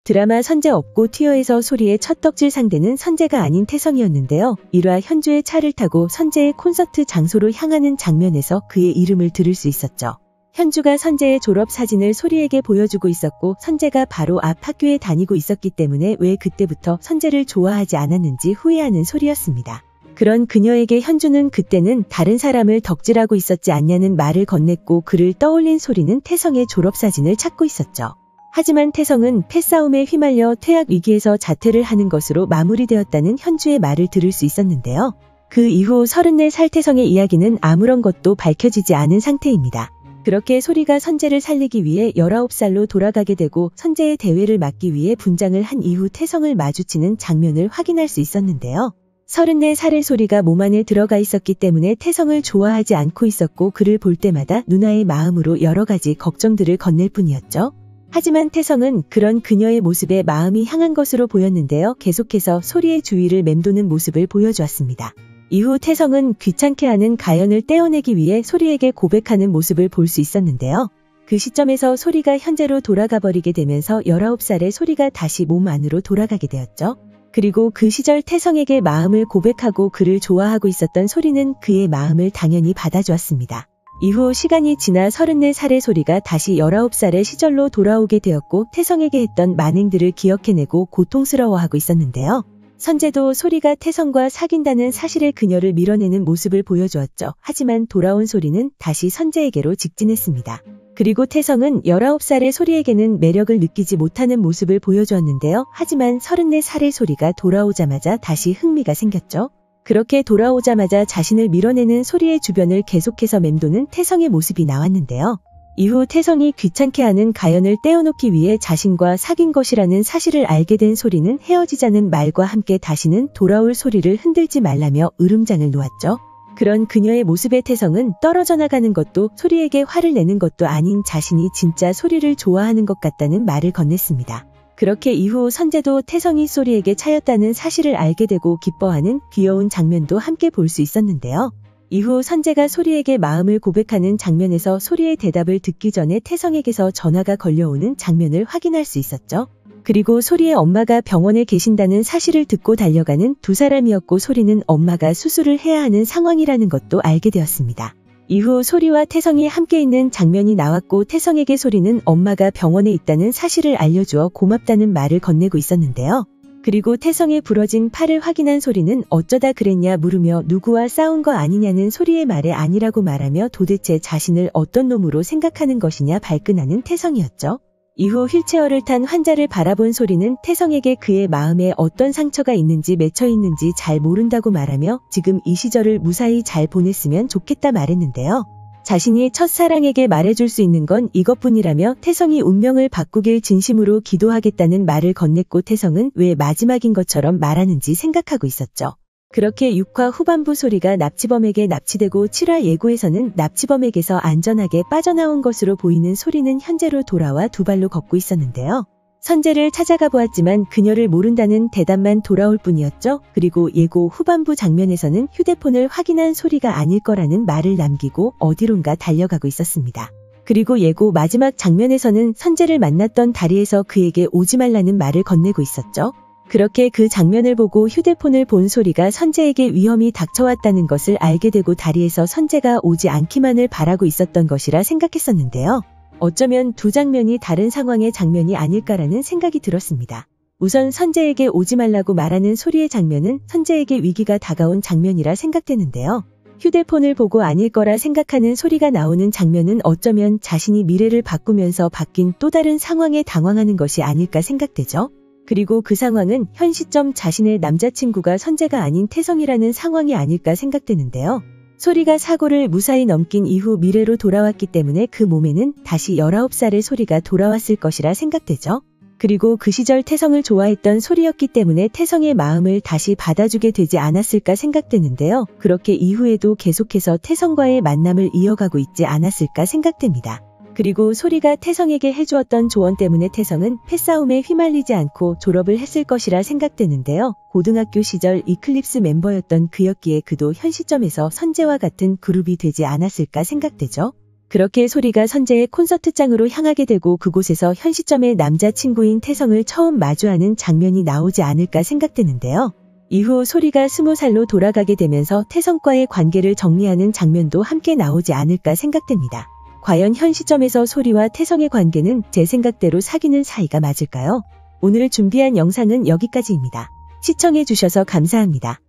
드라마 선재 업고 튀어에서 소리의 첫 덕질 상대는 선재가 아닌 태성이었는데요. 1화 현주의 차를 타고 선재의 콘서트 장소로 향하는 장면에서 그의 이름을 들을 수 있었죠. 현주가 선재의 졸업 사진을 소리에게 보여주고 있었고 선재가 바로 앞 학교에 다니고 있었기 때문에 왜 그때부터 선재를 좋아하지 않았는지 후회하는 소리였습니다. 그런 그녀에게 현주는 그때는 다른 사람을 덕질하고 있었지 않냐는 말을 건넸고 그를 떠올린 소리는 태성의 졸업사진을 찾고 있었죠. 하지만 태성은 패싸움에 휘말려 퇴학 위기에서 자퇴를 하는 것으로 마무리되었다는 현주의 말을 들을 수 있었는데요. 그 이후 34살 태성의 이야기는 아무런 것도 밝혀지지 않은 상태입니다. 그렇게 소리가 선재를 살리기 위해 19살로 돌아가게 되고 선재의 대회를 막기 위해 분장을 한 이후 태성을 마주치는 장면을 확인할 수 있었는데요. 34살의 소리가 몸 안에 들어가 있었기 때문에 태성을 좋아하지 않고 있었고 그를 볼 때마다 누나의 마음으로 여러 가지 걱정들을 건넬 뿐이었죠. 하지만 태성은 그런 그녀의 모습에 마음이 향한 것으로 보였는데요. 계속해서 소리의 주위를 맴도는 모습을 보여주었습니다. 이후 태성은 귀찮게 하는 가연을 떼어내기 위해 소리에게 고백하는 모습을 볼 수 있었는데요. 그 시점에서 소리가 현재로 돌아가 버리게 되면서 19살의 소리가 다시 몸 안으로 돌아가게 되었죠. 그리고 그 시절 태성에게 마음을 고백하고 그를 좋아하고 있었던 소리는 그의 마음을 당연히 받아주었습니다. 이후 시간이 지나 34살의 소리가 다시 19살의 시절로 돌아오게 되었고 태성에게 했던 만행들을 기억해내고 고통스러워하고 있었는데요. 선재도 소리가 태성과 사귄다는 사실에 그녀를 밀어내는 모습을 보여주었죠. 하지만 돌아온 소리는 다시 선재에게로 직진했습니다. 그리고 태성은 19살의 소리에게는 매력을 느끼지 못하는 모습을 보여주었는데요. 하지만 34살의 소리가 돌아오자마자 다시 흥미가 생겼죠. 그렇게 돌아오자마자 자신을 밀어내는 소리의 주변을 계속해서 맴도는 태성의 모습이 나왔는데요. 이후 태성이 귀찮게 하는 가연을 떼어놓기 위해 자신과 사귄 것이라는 사실을 알게 된 소리는 헤어지자는 말과 함께 다시는 돌아올 소리를 흔들지 말라며 으름장을 놓았죠. 그런 그녀의 모습에 태성은 떨어져 나가는 것도 소리에게 화를 내는 것도 아닌 자신이 진짜 소리를 좋아하는 것 같다는 말을 건넸습니다. 그렇게 이후 선재도 태성이 소리에게 차였다는 사실을 알게 되고 기뻐하는 귀여운 장면도 함께 볼 수 있었는데요. 이후 선재가 소리에게 마음을 고백하는 장면에서 소리의 대답을 듣기 전에 태성에게서 전화가 걸려오는 장면을 확인할 수 있었죠. 그리고 소리의 엄마가 병원에 계신다는 사실을 듣고 달려가는 두 사람이었고 소리는 엄마가 수술을 해야 하는 상황이라는 것도 알게 되었습니다. 이후 소리와 태성이 함께 있는 장면이 나왔고 태성에게 소리는 엄마가 병원에 있다는 사실을 알려주어 고맙다는 말을 건네고 있었는데요. 그리고 태성의 부러진 팔을 확인한 소리는 어쩌다 그랬냐 물으며 누구와 싸운 거 아니냐는 소리의 말에 아니라고 말하며 도대체 자신을 어떤 놈으로 생각하는 것이냐 발끈하는 태성이었죠. 이후 휠체어를 탄 환자를 바라본 소리는 태성에게 그의 마음에 어떤 상처가 있는지 맺혀 있는지 잘 모른다고 말하며 지금 이 시절을 무사히 잘 보냈으면 좋겠다 말했는데요. 자신이 첫사랑에게 말해줄 수 있는 건 이것뿐이라며 태성이 운명을 바꾸길 진심으로 기도하겠다는 말을 건넸고 태성은 왜 마지막인 것처럼 말하는지 생각하고 있었죠. 그렇게 6화 후반부 소리가 납치범에게 납치되고 7화 예고에서는 납치범에게서 안전하게 빠져나온 것으로 보이는 소리는 현재로 돌아와 두 발로 걷고 있었는데요. 선재를 찾아가 보았지만 그녀를 모른다는 대답만 돌아올 뿐이었죠. 그리고 예고 후반부 장면에서는 휴대폰을 확인한 소리가 아닐 거라는 말을 남기고 어디론가 달려가고 있었습니다. 그리고 예고 마지막 장면에서는 선재를 만났던 다리에서 그에게 오지 말라는 말을 건네고 있었죠. 그렇게 그 장면을 보고 휴대폰을 본 소리가 선재에게 위험이 닥쳐왔다는 것을 알게 되고 다리에서 선재가 오지 않기만을 바라고 있었던 것이라 생각했었는데요. 어쩌면 두 장면이 다른 상황의 장면이 아닐까라는 생각이 들었습니다. 우선 선재에게 오지 말라고 말하는 소리의 장면은 선재에게 위기가 다가온 장면이라 생각되는데요. 휴대폰을 보고 아닐 거라 생각하는 소리가 나오는 장면은 어쩌면 자신이 미래를 바꾸면서 바뀐 또 다른 상황에 당황하는 것이 아닐까 생각되죠. 그리고 그 상황은 현 시점 자신의 남자친구가 선재가 아닌 태성이라는 상황이 아닐까 생각되는데요. 소리가 사고를 무사히 넘긴 이후 미래로 돌아왔기 때문에 그 몸에는 다시 19살의 소리가 돌아왔을 것이라 생각되죠. 그리고 그 시절 태성을 좋아했던 소리였기 때문에 태성의 마음을 다시 받아주게 되지 않았을까 생각되는데요. 그렇게 이후에도 계속해서 태성과의 만남을 이어가고 있지 않았을까 생각됩니다. 그리고 소리가 태성에게 해주었던 조언 때문에 태성은 패싸움에 휘말리지 않고 졸업을 했을 것이라 생각되는데요. 고등학교 시절 이클립스 멤버였던 그였기에 그도 현 시점에서 선재와 같은 그룹이 되지 않았을까 생각되죠. 그렇게 소리가 선재의 콘서트장으로 향하게 되고 그곳에서 현 시점의 남자친구인 태성을 처음 마주하는 장면이 나오지 않을까 생각되는데요. 이후 소리가 20살로 돌아가게 되면서 태성과의 관계를 정리하는 장면도 함께 나오지 않을까 생각됩니다. 과연 현 시점에서 소리와 태성의 관계는 제 생각대로 사귀는 사이가 맞을까요? 오늘 준비한 영상은 여기까지입니다. 시청해주셔서 감사합니다.